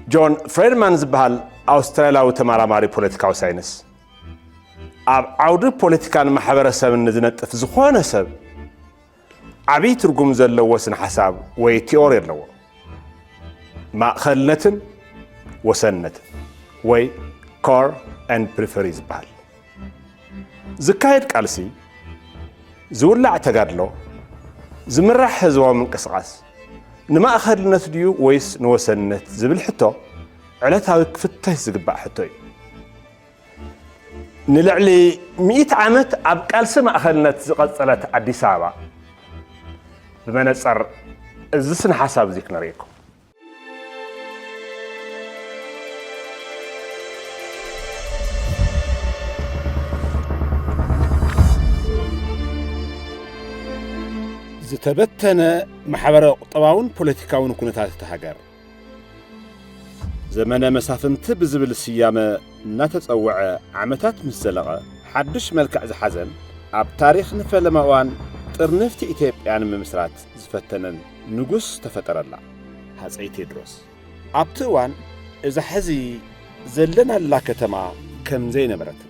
جون فريدمان زبهال أستراليا تمارماري بوليتيكاو ساينس أب عودة بوليتيكان محبرسة من نزنت في زخوانة سب عبي ترجم زلوا وسن حساب ويتيوري لوا ما خلنتن وسنت وي car and preference بحال زكايد قالسي زولع تقادلو زمرح هزوا من قصقاس نما أخذلنت ديو ويس نوسنت زبل حتو علتها كفتة زقبع حتوي نلعلي 100 عامت أب قالسي ما أخذلنت زقصلت عدي سابا بمنصر زسن حساب زيك نريكم زتبتنا محبرة طبعون بوليتيكاون كونتات تهاجر زمان مسافنت بزبل السيامة نتتصوع عمتات مزلقة حدش ملكع زحزن عب تاريخ نفل موان ترنفتي إتيب يعني ممسرات زفتنا نقص تفتر الله هزعي تدرس عب توان إذا حزي زلنا الله كتما كم زين برت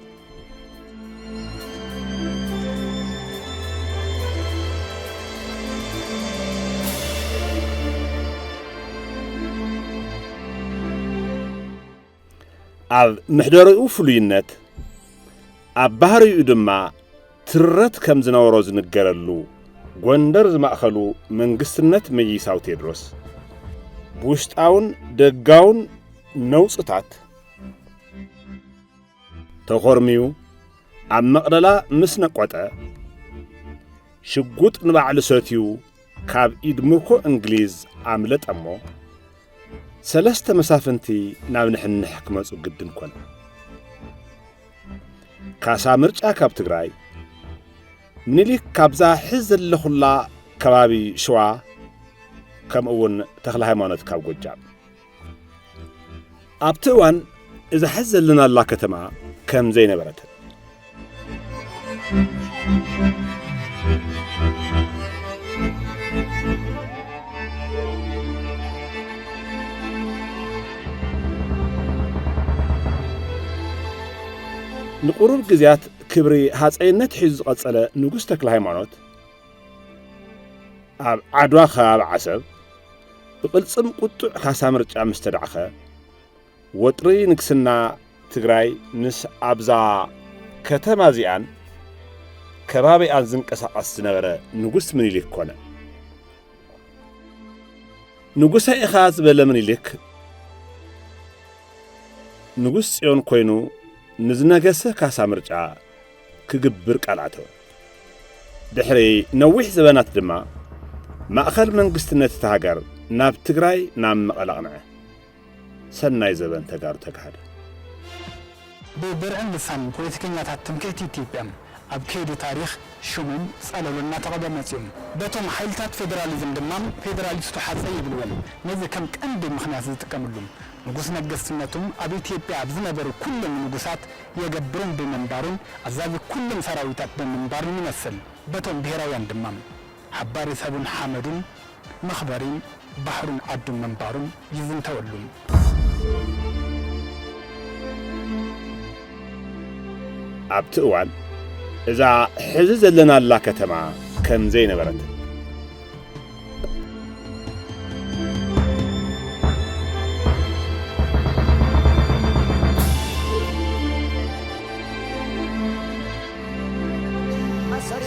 أب محدرو فلوينت أب بحري يدما ترت كم زناوروز نقرلو غوندر زمأخلو من قسنت مجيساو تدرس بوشتاون دقاون نوصتات تخورميو أب مقرلا مسنقوطة شقوط نبعل سوتيو كاب إدموكو إنجليز عملت أمو سلسته مسافنتي نابنحن نحكمة وقدن كون كاسا مرجع كاب تقراي منيليك كابزا حز اللي خلا كبابي شوا كم اون تخلى هيمانت كاب قجاب ابتوان اذا حز لنا الله كتما كم زينة برته نقرب جزيات كبري هاتعينت حيز قصلة نقص تكل هيمانوت عدوا خاب عسب بقلصم قطع خاسامرج مستدعخه وطري نكسنا تግራይ نس أبزا ከተማ ዚአን ከባቢ አንዝንቀሳቀስ ዝነበረ ንጉስ ምኒልክ ኮነ ንጉሰ ኢኻዝ በለ ምኒልክ ንጉስ ጽዮን ኮይኑ ንዝነገሰ ካሳ ምርጫ ክግብር ቃላቶ ድሕሪ ነዊሕ ዘበናት ድማ ማእኸል መንግስትነት ተሃገር ናብ ትግራይ ናብ መቐላቕንዐ ሰናይ ዘበን ተጋሩ ተካሃደ በብርዕን ልሳን ፖለቲከኛታት ትምክህቲ ኢትዮጵያ ኣብ ከይዲ ታሪኽ ሽሙን ጸለሉና ተቐደመጽዮም በቶም ሓይልታት ፌደራሊዝም ድማ ፌደራሊስቱ ሓፀይ ይብልወን ነዚ ከም ቀንዲ ምኽንያት ዝጥቀምሉም ንጉስ ነገስትነቱም ኣብ ኢትዮጵያ ኣብ ዝነበሩ ኩሎም ንጉሳት የገብሩን ብምንባሩን ኣዛቢ ኩሎም ሰራዊታት ብምንባሩን ይመስል በቶም ብሔራውያን ድማ ሓባሪ ሰቡን ሓመዱን መኽበሪን ባሕሩን ዓዱን መንባሩን ይዝንተወሉም ኣብቲ እዋን እዛ ሕዚ ዘለናላ ከተማ ከም ዘይነበረት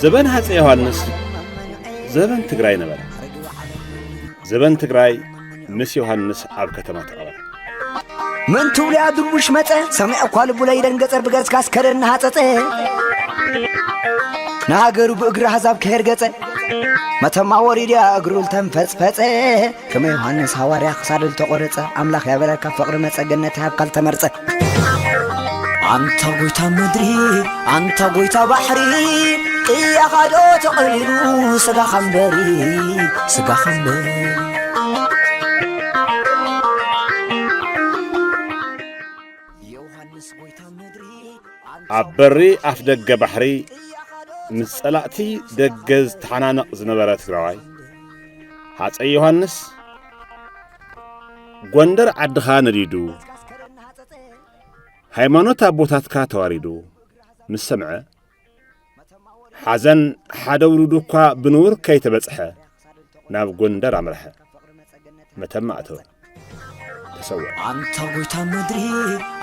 ዘበን ሃፀይ ዮሐንስ ዘበን ትግራይ ነበረ ዘበን ትግራይ ምስ ዮሐንስ ኣብ ከተማ ተቐበለ من تولي عدوش متى سمع قالب ولا يدنقصر بقرص كاسكرنا حصصه ناغرو بأجر حساب كهرجصه متى ما وريدي أجرول تنفسفسه كما يوحنس حواري خسار التقرصه أملاك يا بركة فقر مسجنة هبقل تمرصه أنت قويتا مدري أنت قويتا بحري يا خدو تقليلو سقا خمبري سقا خمبري عبري أفدق بحري مسألتي دقز تحنانق زنبرة تراوي هاتي يوحنس ጎንደር ዓድኻ ነዲዱ ሃይማኖት አቦታትካ ተዋሪዱ ምስ ሰምዐ ሓዘን ሓደ ውሉዱ እኳ ብንውር ከይተበጽሐ ናብ ጎንደር አምርሐ መተማ አተወ ተሰወረ አንተ ጎይታ ምድሪ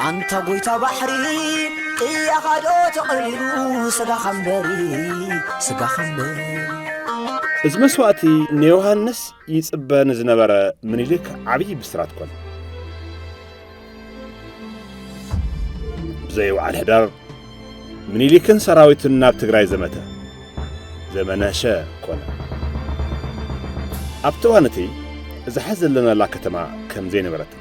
አንተ ጎይታ ባሕሪ ቅያኻዶ ተቐሊሉ ስጋ ኸምበሪ እዚ መስዋእቲ ንዮሐንስ ይጽበ ንዝነበረ ምኒልክ ዓብይ ብስራት ኮነ ብዘይወዓል ሕዳር ምኒልክን ሰራዊትን ናብ ትግራይ ዘመተ ዘመነሸ ኮነ ኣብቲ እዋነቲ እዛ ሕዚ ዘለናላ ከተማ ከምዘይ ነበረት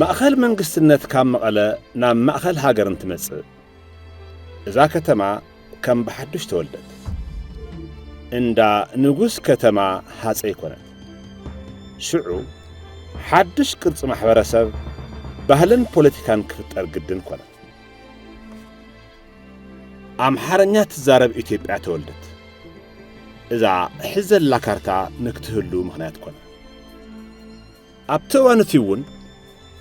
ማእኸል መንግስትነት ካብ መቐለ ናብ ማእኸል ሃገር እንትመጽእ እዛ ከተማ ከም ብሓድሽ ተወልደት እንዳ ንጉስ ከተማ ሃፀይ ኮነት ሽዑ ሓድሽ ቅርጽ ማሕበረሰብ ባህልን ፖለቲካን ክፍጠር ግድን ኮነ ኣምሓርኛ ትዛረብ ኢትዮጵያ ተወልደት እዛ ሕዘላ ካርታ ንክትህሉ ምኽንያት ኮነ ኣብቲ እዋነቲ እውን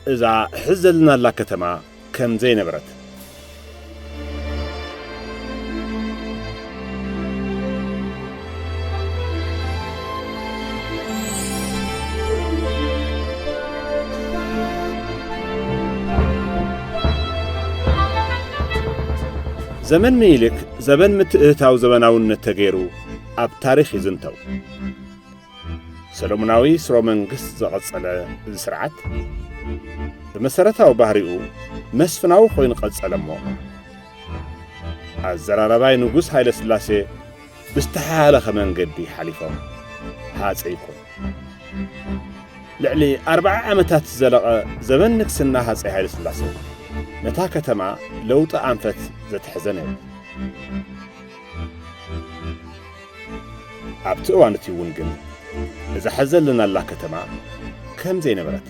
እዛ ሕዘልናላ ከተማ ከምዘይ ነበረት ዘመን ምኒልክ ዘመን ምትእታው ዘመናውነት ተገይሩ ኣብ ታሪኽ ይዝንተው ሰሎሞናዊ ስርወ መንግስት ዘቐጸለ እዚ ስርዓት ብመሰረታዊ ባህሪኡ መስፍናዊ ኮይኑ ቀጸለ እሞ ኣዘራረባይ ንጉስ ሃይለ ሥላሴ ብዝተሓላለኸ መንገዲ ሓሊፎም ሃፀይ ኮኑ ልዕሊ 40 ዓመታት ዘለቐ ዘመን ንግስና ሃፀይ ሃይለ ሥላሴ ነታ ከተማ ለውጢ ኣንፈት ዘትሕዘ ነይሩ ኣብቲ እዋነቲ እውን ግን እዛ ሕዘልናላ ከተማ ከምዘይ ነበረት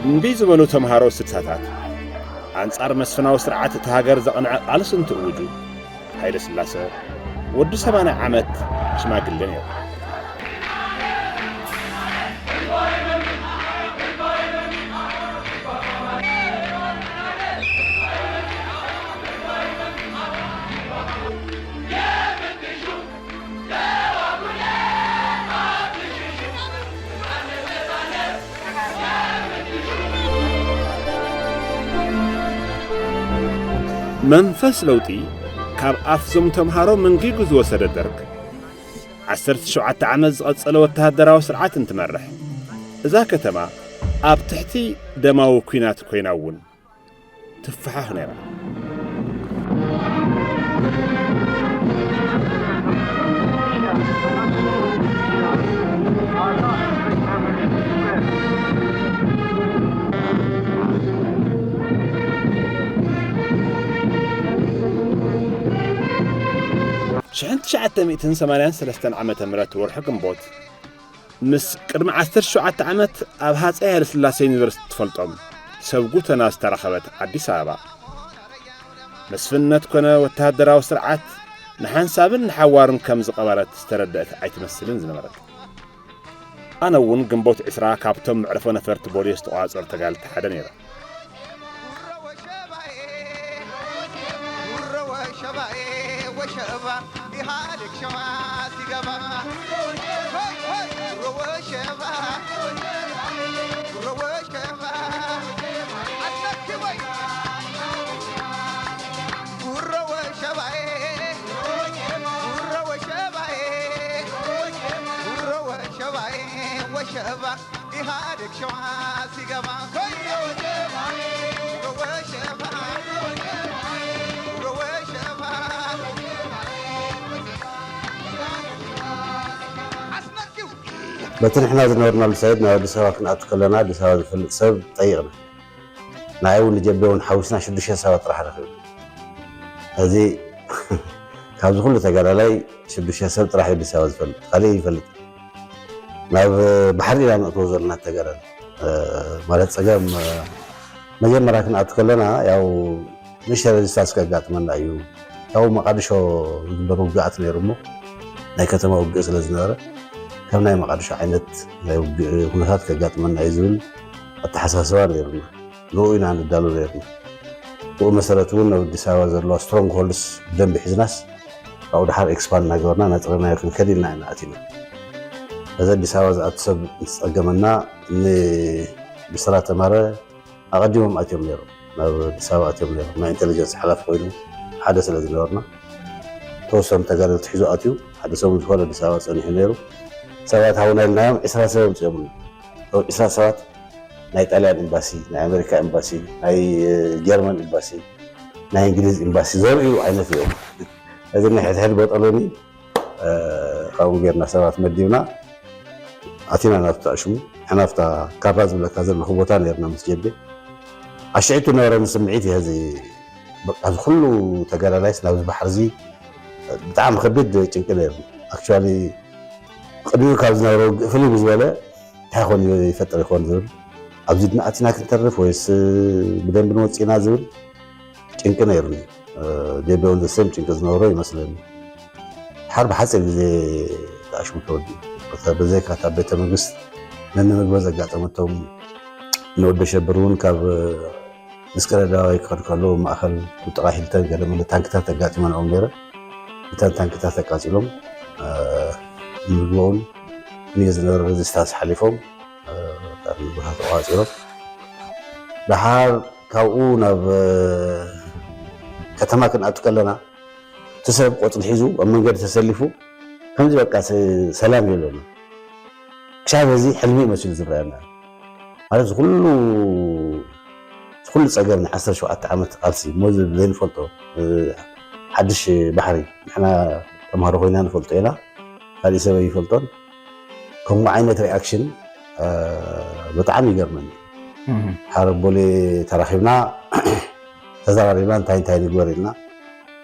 እምቢ ዝበሉ ተምሃሮ ስድሳታት አንጻር መስፍናዊ ስርዓት እቲ ሃገር ዘቕንዐ ቃልሲ እንትእውጁ ሃይለ ሥላሴ ወዲ 80 ዓመት ሽማግለ ነይሩ መንፈስ ለውጢ ካብ ኣፍዞም ተምሃሮ መንጊጉ ዝወሰደ ደርግ 17 ዓመት ዝቐጸለ ወተሃደራዊ ስርዓት እንትመርሕ እዛ ከተማ ኣብ ትሕቲ ደማዊ ኩናት ኮይና እውን ትፈሓሕ ነይራ شحنت شعت 1983 عامة مرات ورح قنبوت مس قدم 17 عامت ኣብ ሃፀይ ሃይለ ሥላሴ ዩኒቨርሲቲ ተፈልጦም ሰብጉተ ናስ ተረኸበት አዲስ አበባ መስፍነት ኮነ ወተሃደራዊ ስርዓት ንሓንሳብን ንሓዋርን ከም ዝቐበረት ዝተረድአት ኣይትመስልን ዝነበረት ኣነ እውን ግንቦት 20 ካብቶም ምዕረፎ ነፈርቲ ፖሊስ ተቋፀር ተጋልጥ ሓደ ነይረ شبا يهادك شواسي قبا بتنحنا زنورنا لسيدنا ودسوا كنا أتكلمنا دسوا في السبب طيقنا نعيون نجيبون حوسنا شدش سوا طرح رخيب هذه كابز كله تقال علي شدش سوا طرح يدسوا زفل خليه يفلت ما بحري لنا توزرنا تقال مالت سجام مجمع كنا أتكلمنا ياو مش هذا الساس كجات من أيو ياو ما قدشوا بروجات نيرمو نايكتما وجس لزناره كمنا ما قدش عينت هناك كجات من أيزول التحساسوار نيرمو لو عند الدالو نيرمو ومسألتون ودسوا زرلو سترونغ هولس جنب حزناس أو دحر إكسبان نجورنا نترنا يكون كديلنا عنا أتينا هذا دسوا أتصب أجمعنا إن بصراحة مرة أقدمهم أتيم نيرو ما دسوا أتيم نيرو ما إنتليجنس حلف قيلو حدث الذي نورنا توصل تجارب تحجو أتيو حدث من فوق دسوا سني نيرو سوات هؤلاء الناس إسرائيل سوت يومنا أو إسرائيل سوات ناي إيطاليا إمباسي ناي أمريكا إمباسي ناي جرمن إمباسي ناي إنجليز إمباسي زوري عينه في يوم هذا الناحية هل بطلوني قاموا جرنا سوات مديونا أتينا نفتا أشمو أنا نفتا كارز ولا كذا الخبوتان يرنا مسجد عشيتو نورا مسمعيتي هذه كله تجارب ليس ناوي بحرزي بتعامل خبيد تنكلم actually قبل كابزنا روج فيلم بزوله تاخذ يفتر يكون زول أبزدنا أتينا كنترف ويس بدين بنوصينا زول تنكنا يرني جيبون السم تنكزنا وراي مثلا حرب حسب زي عشان تودي بس زي كتاب بيت المقدس لأن مجوز قاعدتهم نود شبرون كاب نسكر داوي كاركالو ما أخل متراحل تلقى لما تانكتات تقاتي من عمره تانكتات تقاتي لهم نقولون نيزن الريزستانس حليفهم كان بهذا واجرب بحال كاونا كتما كن أتكلنا تسبب قتل حيزو أما نقدر تسلفه كم زي بقى سلام يلونه شايف هذه حلمي مسؤول زبائنا عارف كل صقرنا حسر شو أتعمت ألسي موز زين فلتو حدش بحري إحنا لما روحنا نفلتينا هذه سوي فلتون كم عينة رياكشن بتعامل جرمني حرب بولي تراخينا تزارينا تاين نقولنا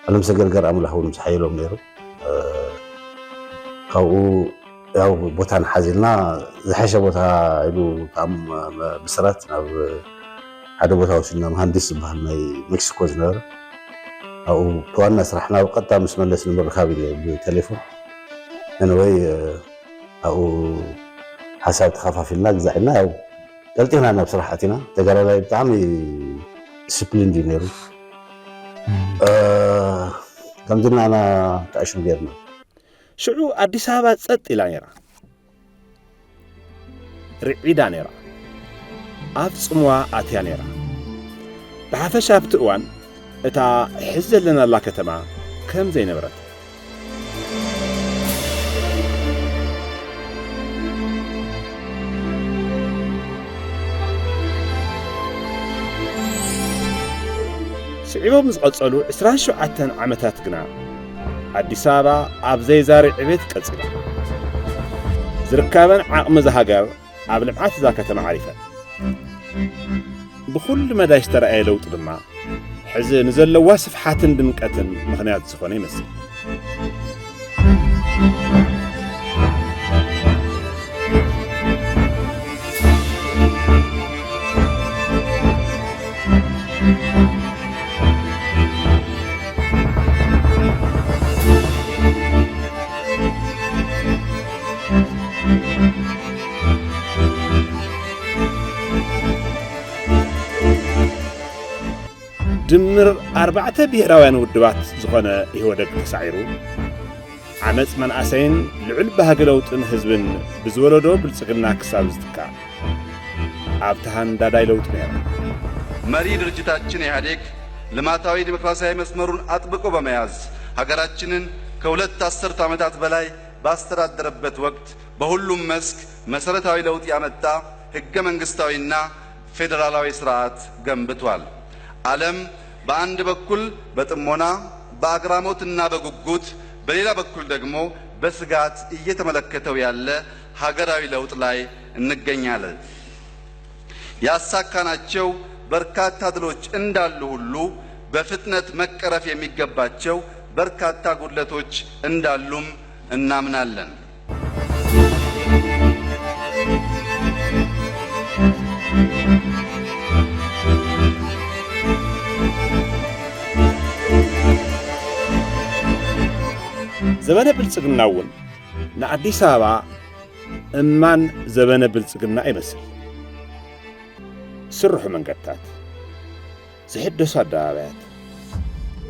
أنا مسجل جرام له ومسحيلهم نيرو كاو ያው ቦታን ሓዚልና ዝሓሸ ቦታ ኢሉ ታም ብስራት ናብ ሓደ ቦታ ወሲድና መሃንዲስ ዝበሃል ናይ ሜክሲኮ ዝነበረ ኣብኡ ተዋና ስራሕና ብቐጥታ ምስ መለስ ንምርካብ ኢለ ብቴሌፎን anyway ኣብኡ ሓሳብ ተኸፋፊልና ግዛዕና ያው ቀልጢፍና ናብ ስራሕ ኣቲና ተጋዳላይ ብጣዕሚ ዲስፕሊን እዩ ነይሩ ከምዚና ኣና ተኣሽም ጌርና شعو أديس أبابا ጸጥ ኢላ ነይራ ርዒዳ ነይራ ኣብ ጽምዋ ኣትያ ነይራ ብሓፈሻ ኣብቲ እዋን እታ ሕዚ ዘለናላ ከተማ ከም ዘይነበረት ስዒቦም ዝቐጸሉ 27 ዓመታት ግና أديس أبابا أبزي زارع عبيد قصيرة زركابن عقم زهاجر قبل معات ذاك معرفة بكل مدى اشترى أي لوط دمع حزن نزل واسف حاتن دمكاتن مغنيات زخونة يمثل دمر 4 بهراوያን ውድባት ዝኾነ ይወደግ ተሳዒሩ ዓመጽ መንኣሰይን ልዑል ባህገለውጥን ህዝብን ብዝወለዶ ብልጽግና ክሳብ ዝትካ ኣብታሃን ዳዳይ ለውጥ ነይሩ መሪ ድርጅታችን ኢህአዴግ ልማታዊ ዲሞክራሲያዊ መስመሩን አጥብቆ በመያዝ ሀገራችንን ከሁለት አስርት ዓመታት በላይ ባስተዳደረበት ወቅት በሁሉም መስክ መሰረታዊ ለውጥ ያመጣ ህገ መንግስታዊና ፌደራላዊ ስርዓት ገንብቷል። ዓለም በአንድ በኩል በጥሞና በአግራሞትና በጉጉት በሌላ በኩል ደግሞ በስጋት እየተመለከተው ያለ ሀገራዊ ለውጥ ላይ እንገኛለን። ያሳካናቸው በርካታ ድሎች እንዳሉ ሁሉ በፍጥነት መቀረፍ የሚገባቸው በርካታ ጉድለቶች እንዳሉም እናምናለን። ዘመነ ብልጽግናውን ንአዲስ አበባ እማን ዘመነ ብልጽግና ይመስል ስርሑ መንገድታት፣ ዝሕደሱ ኣደባባያት፣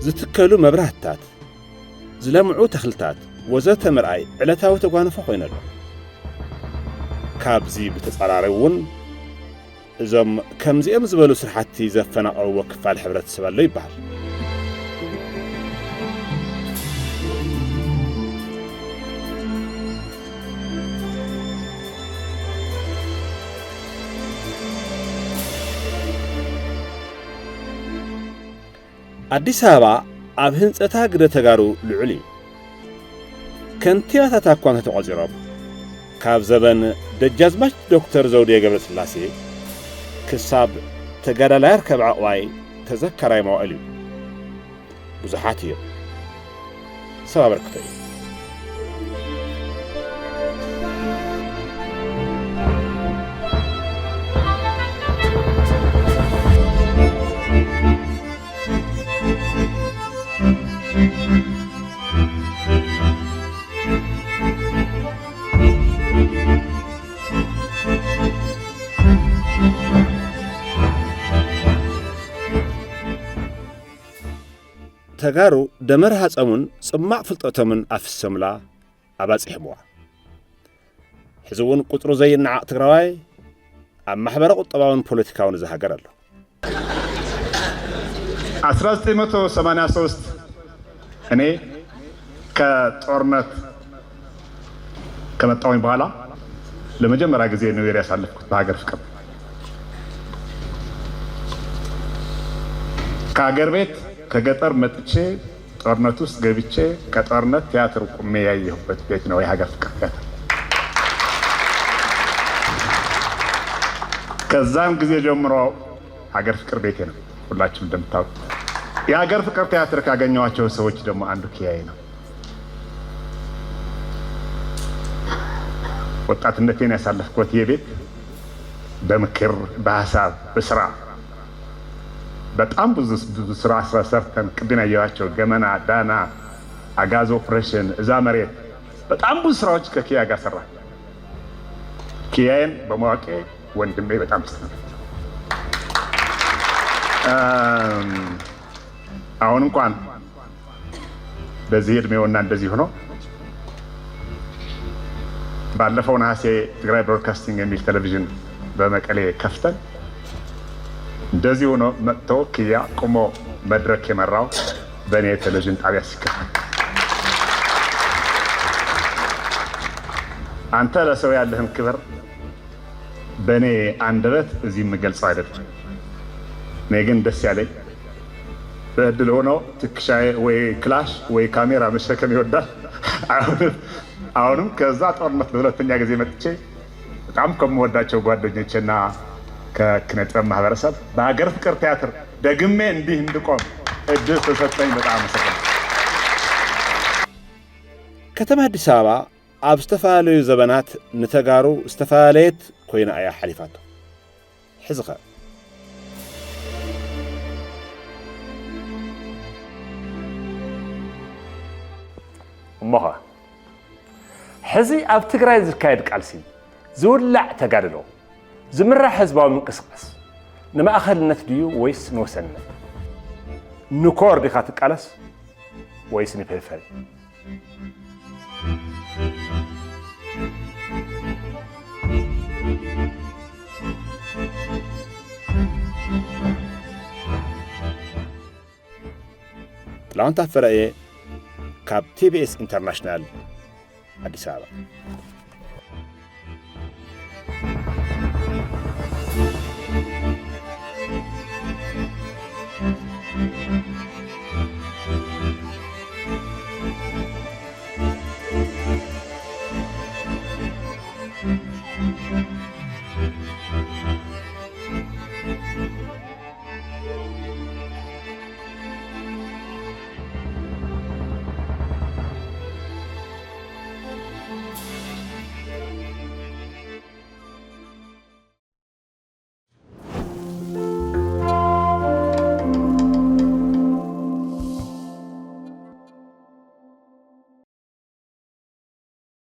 ዝትከሉ መብራህትታት፣ ዝለምዑ ተኽልታት ወዘተ ምርኣይ ዕለታዊ ተጓንፎ ኮይነሉ። ካብዚ ብተጻራሪ እውን እዞም ከምዚኦም ዝበሉ ስራሕቲ ዘፈናቀልዎ ክፋል ሕብረተሰብ ኣሎ ይበሃል። አዲስ አበባ ኣብ ህንጸታ ግደ ተጋሩ ልዑል እዩ። ከንቲባታት እኳ ተቖፂሮም ካብ ዘበን ደጃዝማች ዶክተር ዘውዴ ገብረስላሴ ክሳብ ተጋዳላይ ርከብ ዓቕባይ ተዘካራይ መዋዕል እዩ። ብዙሓት እዮም፣ ሰብ ኣበርክቶ እዩ። ተጋሩ ደመር ሃፀሙን ጽማዕ ፍልጠቶምን ኣፍሰሙላ ኣባጺሕምዋ። ሕዚ እውን ቁጥሩ ዘይነዓቕ ትግራዋይ ኣብ ማሕበረ ቁጠባውን ፖለቲካውን ዝሃገር ኣሎ። 1983 እኔ ከጦርነት ከመጣሁኝ በኋላ ለመጀመሪያ ጊዜ ነው ያሳለፍኩት በሀገር ፍቅር። ከሀገር ቤት ከገጠር መጥቼ ጦርነት ውስጥ ገብቼ ከጦርነት ቲያትር ቁሜ ያየሁበት ቤት ነው የሀገር ፍቅር ቲያትር። ከዛም ጊዜ ጀምሮ ሀገር ፍቅር ቤቴ ነው። ሁላችሁም እንደምታውቁ የሀገር ፍቅር ቲያትር ካገኘኋቸው ሰዎች ደግሞ አንዱ ኪያዬ ነው። ወጣትነቴን ያሳለፍኩት የቤት በምክር በሀሳብ በስራ በጣም ብዙ ስራ ሰርተን ቅድም ያየኋቸው ገመና፣ ዳና፣ አጋዞ ኦፕሬሽን፣ እዛ መሬት በጣም ብዙ ስራዎች ከኪያ ጋር ሰራ። ኪያዬን በማወቄ ወንድሜ በጣም ስተነ አሁን እንኳን በዚህ እድሜውና እንደዚህ ሆኖ ባለፈው ነሐሴ ትግራይ ብሮድካስቲንግ የሚል ቴሌቪዥን በመቀሌ ከፍተን እንደዚህ ሆኖ መጥቶ ኪያ ቆሞ መድረክ የመራው በእኔ ቴሌቪዥን ጣቢያ ሲከፈት አንተ ለሰው ያለህን ክብር በእኔ አንደበት እዚህ የምገልጸው አይደለም። እኔ ግን ደስ ያለኝ በእድል ሆኖ ትከሻዬ ወይ ክላሽ ወይ ካሜራ መሸከም ይወዳል። አሁንም ከዛ ጦርነት ለሁለተኛ ጊዜ መጥቼ በጣም ከምወዳቸው ጓደኞቼና ከኪነ ጥበብ ማህበረሰብ በሀገር ፍቅር ቲያትር ደግሜ እንዲህ እንድቆም እድል ተሰጠኝ። በጣም አመሰግናለሁ። ከተማ አዲስ አበባ ኣብ ዝተፈላለዩ ዘበናት ንተጋሩ ዝተፈላለየት ኮይና እያ ሓሊፋቶ። ሕዚ ኸ እሞኸ ሕዚ ኣብ ትግራይ ዝካየድ ቃልሲ ዝውላዕ ተጋድሎ ዝምራሕ ህዝባዊ ምንቅስቃስ ንማእኸልነት ድዩ ወይስ ንወሰንነት? ንኮር ዲኻ ትቃለስ ወይስ ንፔሪፈሪ? ጥላሁን ታፈረ ካብ ቲቢኤስ ኢንተርናሽናል አዲስ አበባ